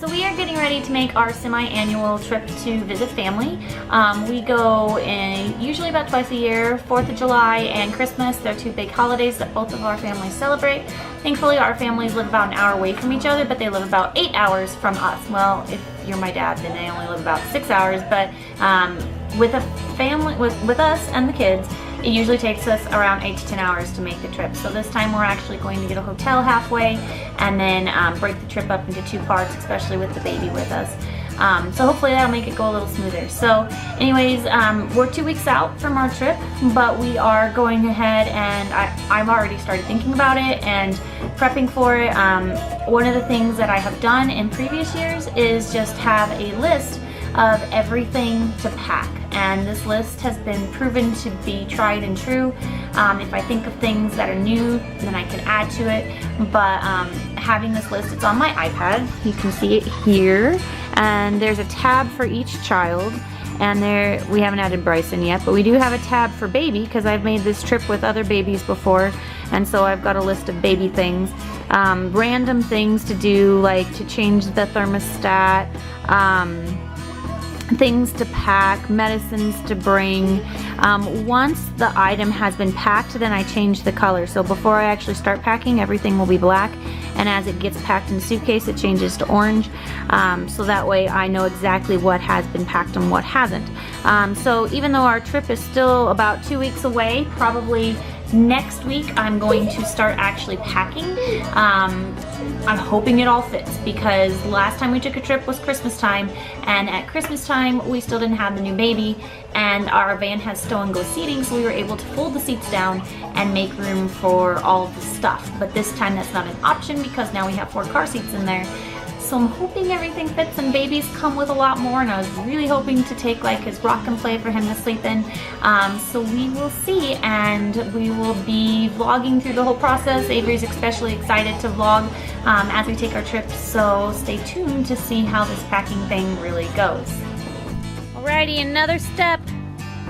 So we are getting ready to make our semi-annual trip to visit family. We go usually about twice a year. 4th of July and Christmas, they're two big holidays that both of our families celebrate. Thankfully, our families live about an hour away from each other, but they live about 8 hours from us. Well, if you're my dad, then they only live about 6 hours, but with a family, with us and the kids, it usually takes us around 8 to 10 hours to make the trip. So this time we're actually going to get a hotel halfway and then break the trip up into 2 parts, especially with the baby with us. So hopefully that'll make it go a little smoother. So anyways, we're 2 weeks out from our trip, but we are going ahead and I've already started thinking about it and prepping for it. One of the things that I have done in previous years is just have a list of everything to pack, and this list has been proven to be tried and true. If I think of things that are new, then I can add to it, but having this list, it's on my iPad. You can see it here, and there's a tab for each child, and there we haven't added Bryson yet, but we do have a tab for baby because I've made this trip with other babies before, and so I've got a list of baby things, random things to do, like to change the thermostat, things to pack, medicines to bring. Once the item has been packed, then I change the color. So before I actually start packing, everything will be black, and as it gets packed in the suitcase, it changes to orange. So that way I know exactly what has been packed and what hasn't. So even though our trip is still about 2 weeks away, probably next week I'm going to start actually packing. I'm hoping it all fits, because last time we took a trip was Christmas time, and at Christmas time we still didn't have the new baby, and our van has stow and go seating, so we were able to fold the seats down and make room for all of the stuff. But this time that's not an option because now we have 4 car seats in there. So I'm hoping everything fits, and babies come with a lot more, and I was really hoping to take like his rock and play for him to sleep in. So we will see, and we will be vlogging through the whole process. Avery's especially excited to vlog as we take our trip, so stay tuned to see how this packing thing really goes. Alrighty, another step.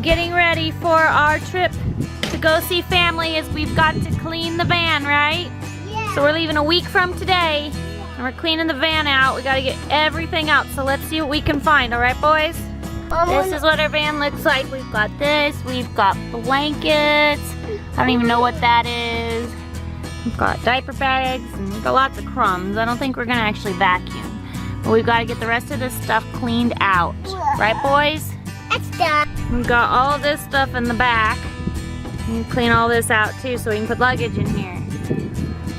Getting ready for our trip to go see family is we've got to clean the van, right? Yeah. So we're leaving a week from today. And we're cleaning the van out. We gotta get everything out, so let's see what we can find, all right, boys? This is what our van looks like. We've got this, we've got blankets. I don't even know what that is. We've got diaper bags, and we've got lots of crumbs. I don't think we're gonna actually vacuum. But we've gotta get the rest of this stuff cleaned out. Right, boys? It's done. We've got all of this stuff in the back. We can clean all this out too, so we can put luggage in here.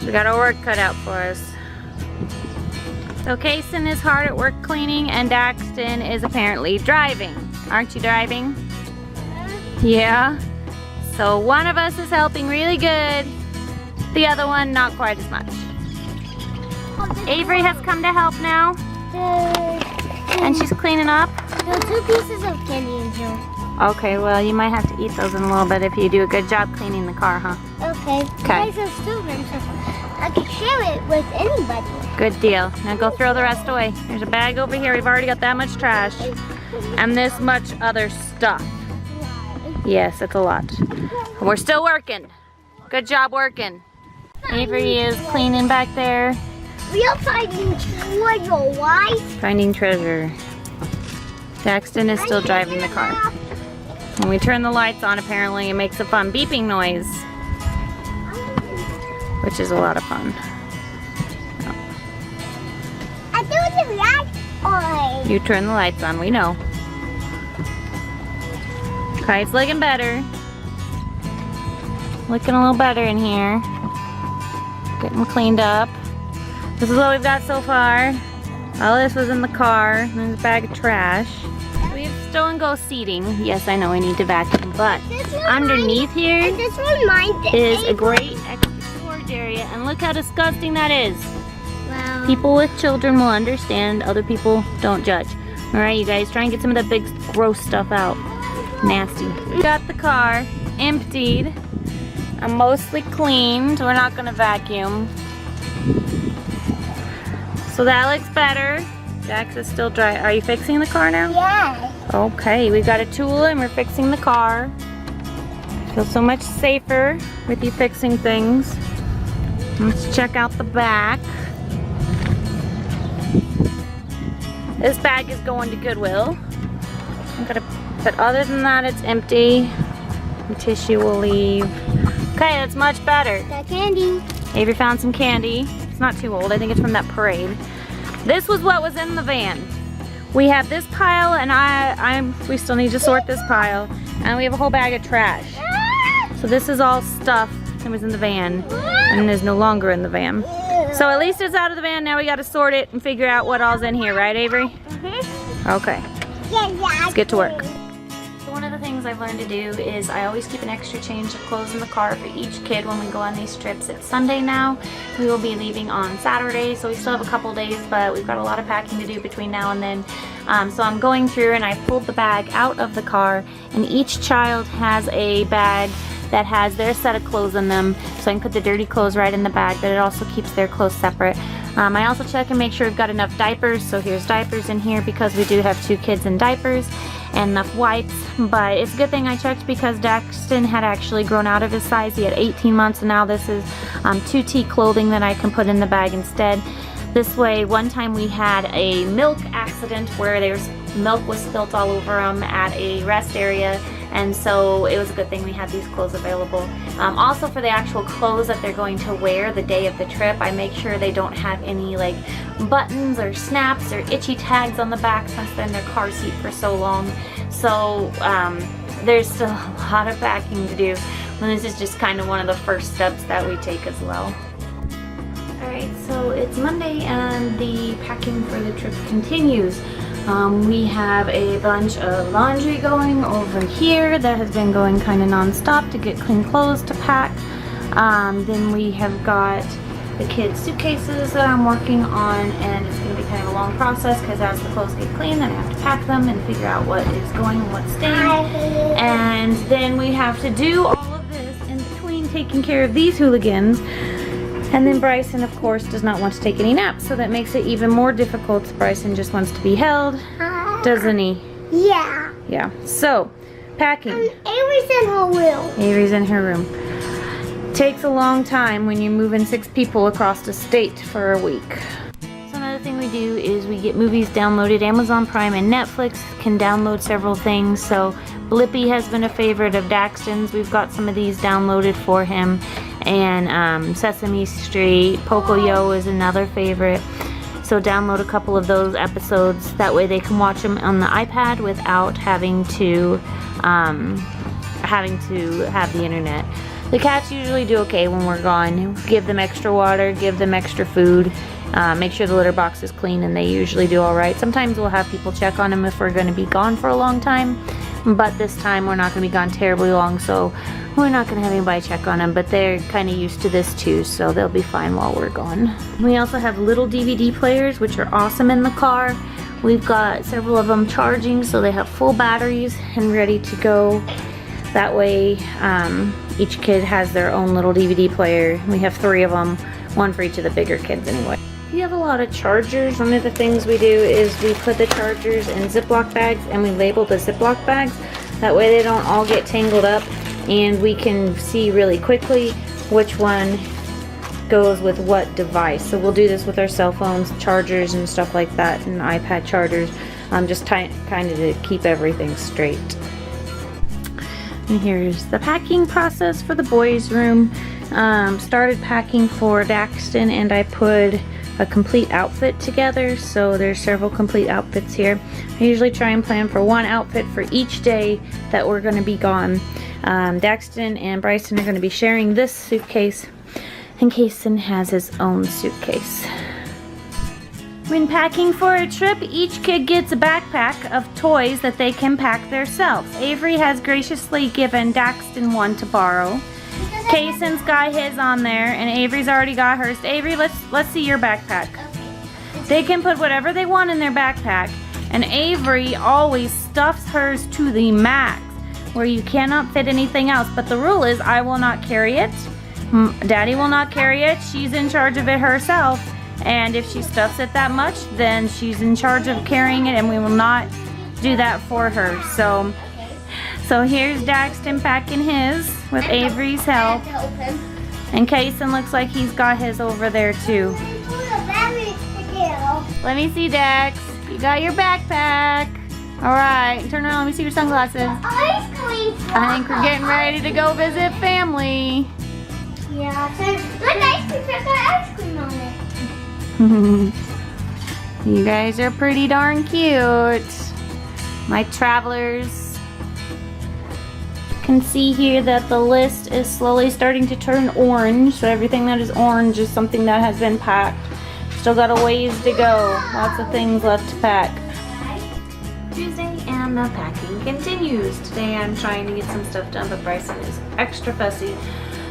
So we got our work cut out for us. So Kaysen is hard at work cleaning, and Daxton is apparently driving. Aren't you driving? Yeah. So one of us is helping really good, the other one not quite as much. Avery has come to help now, and she's cleaning up. There are 2 pieces of candy in here. Okay, well you might have to eat those in a little bit if you do a good job cleaning the car, huh? Okay. Okay. You guys are students, so I can share it with anybody. Good deal. Now go throw the rest away. There's a bag over here. We've already got that much trash. And this much other stuff. Yes, it's a lot. We're still working. Good job working. Avery is cleaning back there. We are finding treasure, right? Finding treasure. Daxton is still driving the car. When we turn the lights on, apparently it makes a fun beeping noise, which is a lot of fun. I do the lights on. You turn the lights on, we know. Okay, it's looking better. Looking a little better in here. Getting cleaned up. This is what we've got so far. All this was in the car. There's a bag of trash. We have stow and go seating. Yes, I know I need to vacuum, but underneath here is a great extra storage area, and look how disgusting that is. Wow. People with children will understand. Other people don't judge. All right, you guys, try and get some of that big, gross stuff out. Nasty. We got the car emptied. I'm mostly cleaned. We're not gonna vacuum. So that looks better. Dax is still dry. Are you fixing the car now? Yeah. Okay, we got a tool and we're fixing the car. Feel so much safer with you fixing things. Let's check out the back. This bag is going to Goodwill. But other than that, it's empty. The tissue will leave. Okay, that's much better. Got candy. Avery found some candy. It's not too old. I think it's from that parade. This was what was in the van. We have this pile, and we still need to sort this pile. And we have a whole bag of trash. So this is all stuff that was in the van and is no longer in the van. So at least it's out of the van. Now we got to sort it and figure out what all's in here, right, Avery? Okay. Let's get to work. So one of the things I've learned to do is I always keep an extra change of clothes in the car for each kid when we go on these trips. It's Sunday now. We will be leaving on Saturday, so we still have a couple days, but we've got a lot of packing to do between now and then. So I'm going through and I pulled the bag out of the car, and each child has a bag that has their set of clothes in them, so I can put the dirty clothes right in the bag, but it also keeps their clothes separate. I also check and make sure we've got enough diapers, so here's diapers in here because we do have 2 kids in diapers, and enough wipes. But it's a good thing I checked because Daxton had actually grown out of his size. He had 18 months, and now this is 2T clothing that I can put in the bag instead. This way, one time we had a milk accident where milk was spilt all over him at a rest area, and so it was a good thing we had these clothes available. Also for the actual clothes that they're going to wear the day of the trip, I make sure they don't have any like buttons or snaps or itchy tags on the back since they're in their car seat for so long. So there's still a lot of packing to do, and this is just kind of one of the first steps that we take as well. Alright, so it's Monday and the packing for the trip continues. We have a bunch of laundry going over here that has been going kind of non-stop to get clean clothes to pack. Then we have got the kids' suitcases that I'm working on, and it's going to be kind of a long process because as the clothes get clean, then I have to pack them and figure out what is going and what's staying. And then we have to do all of this in between taking care of these hooligans. And then Bryson, of course, does not want to take any naps, so that makes it even more difficult. Bryson just wants to be held, doesn't he? Yeah. Yeah. So, packing. Avery's in her room. Avery's in her room. Takes a long time when you're moving 6 people across the state for a week. So another thing we do is we get movies downloaded. Amazon Prime and Netflix can download several things. So Blippi has been a favorite of Daxton's. We've got some of these downloaded for him. And Sesame Street, Pocoyo is another favorite. So download a couple of those episodes. That way they can watch them on the iPad without having to have the internet. The cats usually do okay when we're gone. Give them extra water, give them extra food, make sure the litter box is clean, and they usually do alright. Sometimes we'll have people check on them if we're going to be gone for a long time, but this time we're not going to be gone terribly long, so we're not going to have anybody check on them, but they're kind of used to this too, so they'll be fine while we're gone. We also have little DVD players, which are awesome in the car. We've got several of them charging, so they have full batteries and ready to go. That way, each kid has their own little DVD player. We have 3 of them, 1 for each of the bigger kids anyway. We have a lot of chargers. One of the things we do is we put the chargers in Ziploc bags and we label the Ziploc bags. That way they don't all get tangled up, and we can see really quickly which one goes with what device. So we'll do this with our cell phones, chargers and stuff like that, and iPad chargers, just kind of to keep everything straight. And here's the packing process for the boys' room. Started packing for Daxton, and I put a complete outfit together, so there's several complete outfits here. I usually try and plan for 1 outfit for each day that we're going to be gone. Daxton and Bryson are going to be sharing this suitcase, and Kaysen has his own suitcase. When packing for a trip, each kid gets a backpack of toys that they can pack themselves. Avery has graciously given Daxton one to borrow. Kaysen's got his on there, and Avery's already got hers. Avery, let's see your backpack. They can put whatever they want in their backpack, and Avery always stuffs hers to the max, where you cannot fit anything else. But the rule is I will not carry it. Daddy will not carry it. She's in charge of it herself. And if she stuffs it that much, then she's in charge of carrying it, and we will not do that for her. So here's Daxton packing his with Avery's help. And Kaysen looks like he's got his over there too. Let me see, Dax. You got your backpack. All right, turn around. Let me see your sunglasses. Ice cream. I think we're getting ready to go visit family. Yeah, so look, ice cream truck got ice cream on it. You guys are pretty darn cute. My travelers. Can see here that the list is slowly starting to turn orange. So everything that is orange is something that has been packed. Still got a ways to go. Lots of things left to pack. Tuesday and the packing continues. Today I'm trying to get some stuff done, but Bryson is extra fussy.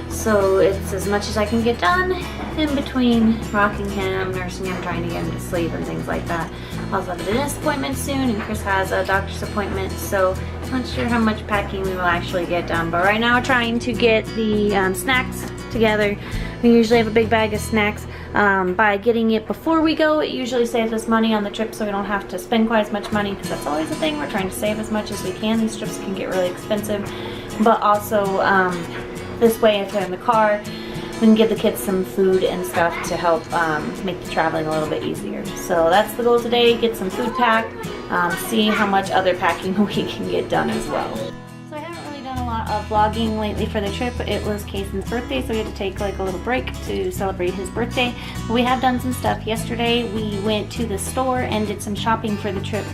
So it's as much as I can get done in between rocking him, nursing him, trying to get him to sleep and things like that. I also have a dentist appointment soon and Chris has a doctor's appointment, so I'm not sure how much packing we will actually get done. But right now we're trying to get the snacks together. We usually have a big bag of snacks. By getting it before we go, it usually saves us money on the trip, so we don't have to spend quite as much money, because that's always the thing. We're trying to save as much as we can. These trips can get really expensive, but also this way, if they're in the car, we can give the kids some food and stuff to help make the traveling a little bit easier. So that's the goal today, get some food packed, see how much other packing we can get done as well. So I haven't really done a lot of vlogging lately for the trip. It was Cason's birthday, so we had to take like a little break to celebrate his birthday. But we have done some stuff. Yesterday we went to the store and did some shopping for the trip.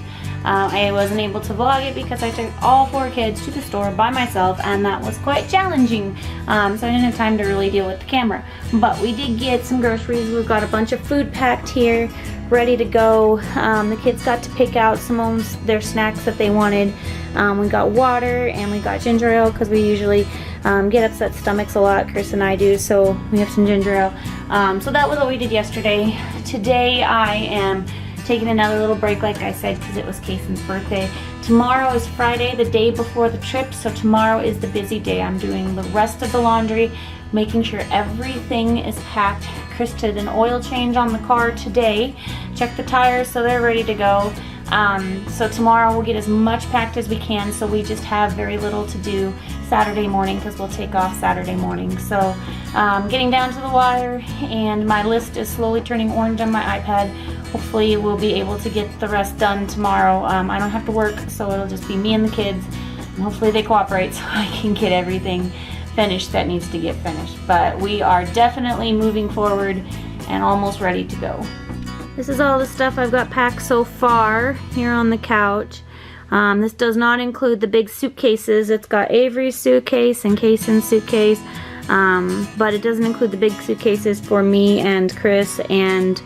I wasn't able to vlog it because I took all 4 kids to the store by myself, and that was quite challenging, so I didn't have time to really deal with the camera. But we did get some groceries. We've got a bunch of food packed here, ready to go. The kids got to pick out some of their snacks that they wanted. We got water and we got ginger ale, because we usually get upset stomachs a lot, Chris and I do, so we have some ginger ale. So that was what we did yesterday. Today I am taking another little break, like I said, because it was Cason's birthday. Tomorrow is Friday, the day before the trip, so tomorrow is the busy day. I'm doing the rest of the laundry, making sure everything is packed. Chris did an oil change on the car today, checked the tires so they're ready to go. So tomorrow we'll get as much packed as we can, so we just have very little to do Saturday morning, because we'll take off Saturday morning. So getting down to the wire, and my list is slowly turning orange on my iPad. Hopefully we'll be able to get the rest done tomorrow. I don't have to work, so it'll just be me and the kids, and hopefully they cooperate so I can get everything finished that needs to get finished. But we are definitely moving forward and almost ready to go. This is all the stuff I've got packed so far here on the couch. This does not include the big suitcases. It's got Avery's suitcase and Cason's suitcase, but it doesn't include the big suitcases for me and Chris, and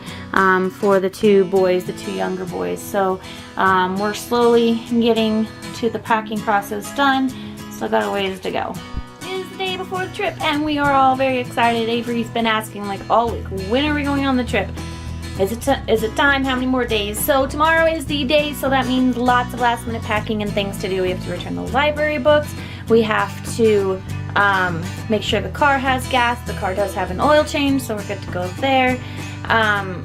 for the 2 boys, the 2 younger boys. So we're slowly getting to the packing process done. Still got a ways to go. It is the day before the trip, and we are all very excited. Avery's been asking like all week, when are we going on the trip? Is it time? How many more days? So tomorrow is the day, so that means lots of last minute packing and things to do. We have to return the library books. We have to make sure the car has gas. The car does have an oil change, so we're good to go there.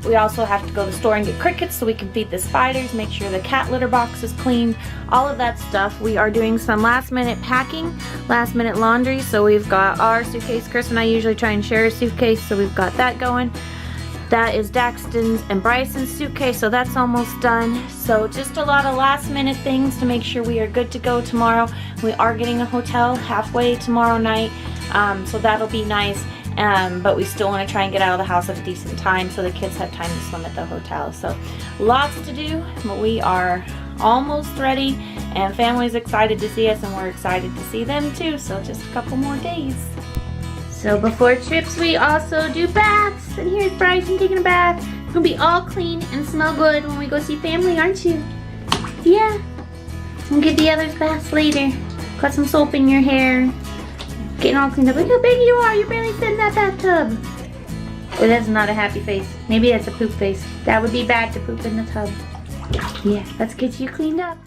We also have to go to the store and get crickets so we can feed the spiders, make sure the cat litter box is clean, all of that stuff. We are doing some last minute packing, last minute laundry. So we've got our suitcase. Chris and I usually try and share a suitcase, so we've got that going. That is Daxton's and Bryson's suitcase, so that's almost done. So just a lot of last minute things to make sure we are good to go tomorrow. We are getting a hotel halfway tomorrow night, so that'll be nice. But we still want to try and get out of the house at a decent time so the kids have time to swim at the hotel. So lots to do, but we are almost ready, and family's excited to see us, and we're excited to see them too. So just a couple more days. So before trips, we also do baths. And here's Bryson taking a bath. It's gonna be all clean and smell good when we go see family, aren't you? Yeah. We'll get the others baths later. Got some soap in your hair. Getting all cleaned up. Look how big you are. You're barely sitting in that bathtub. Oh, that's not a happy face. Maybe that's a poop face. That would be bad to poop in the tub. Yeah, let's get you cleaned up.